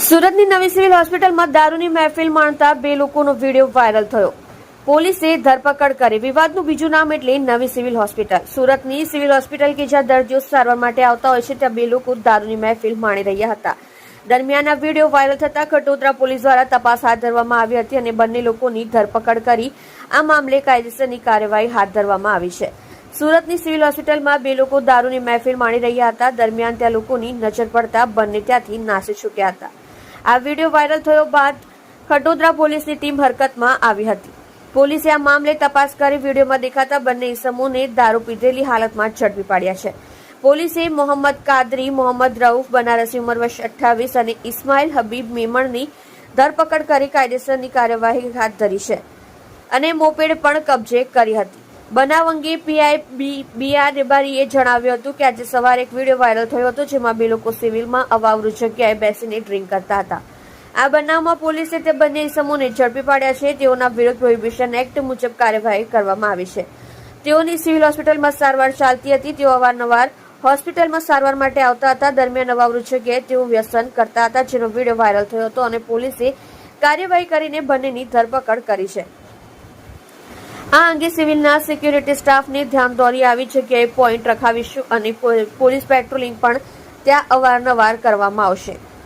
સુરતની નવી સિવિલ હોસ્પિટલમાં દારૂની મહેફિલ માણતા બે લોકોનો વિડીયો વાયરલ થયો. પોલીસે ધરપકડ કરી. વિવાદનું બીજું નામ એટલે નવી સિવિલ હોસ્પિટલ. સુરતની સિવિલ હોસ્પિટલ કે જ્યાં દર્દીઓ સારવાર માટે આવતા હોય છે ત્યાં બે લોકો દારૂની મહેફિલ માણી રહ્યા હતા. દરમિયાન આ વિડીયો વાયરલ થતા ખટોદરા પોલીસ દ્વારા તપાસ હાથ ધરવામાં આવી હતી અને બંને લોકોની ધરપકડ કરી આ મામલે કાયદેસરની કાર્યવાહી હાથ ધરવામાં આવી છે. સુરતની સિવિલ હોસ્પિટલમાં બે લોકો દારૂની મહેફિલ માણી રહ્યા હતા. દરમિયાન ત્યાં લોકોની નજર પડતા બંને ત્યાંથી નાસી છૂટ્યા હતા. આ વિડીયો વાયરલ થયો બાદ ખટોદરા પોલીસની ટીમ હરકતમાં આવી હતી. પોલીસે આ મામલે તપાસ કરી વિડીયોમાં દેખાતા બંને ઇસમોને દારૂ પીધેલી હાલતમાં ઝડપી પાડ્યા છે. પોલીસે મોહમ્મદ કાદરી, મોહમ્મદ રઉફ બનારસી ઉંમર વર્ષ 28 અને ઇસ્માઇલ હબીબ મેમણની ધરપકડ કરી કાયદેસરની કાર્યવાહી હાથ ધરી છે અને મોપેડ પણ કબજે કરી હતી. બનાવ અંગે પીઆઈ BR રેબારીએ જણાવ્યું હતું કે આજે સવારે એક વિડીયો વાયરલ થયો હતો જેમાં બે લોકો સિવિલમાં અવાવરૂ જગ્યાએ બેસીને ડ્રિંક કરતા હતા. આ બનાવમાં પોલીસે તે બંને ઇસમોને ઝડપી પાડ્યા છે. તેઓના વિરુદ્ધ પ્રોહિબિશન એક્ટ મુજબ કાર્યવાહી કરવામાં આવી છે. તેઓની સિવિલ હોસ્પિટલમાં સારવાર ચાલતી હતી. તેઓ અવારનવાર હોસ્પિટલમાં સારવાર માટે આવતા હતા. દરમિયાન અવાવરૂ જગ્યાએ તેઓ વ્યસન કરતા હતા જેનો વિડીયો વાયરલ થયો હતો અને પોલીસે કાર્યવાહી કરીને બંનેની ધરપકડ કરી છે. આ અંગે સિવિલના સિક્યુરિટી સ્ટાફને ધ્યાન દોરી આવી જગ્યાએ પોઈન્ટ રખાવીશું અને પોલીસ પેટ્રોલિંગ પણ ત્યાં અવારનવાર કરવામાં આવશે.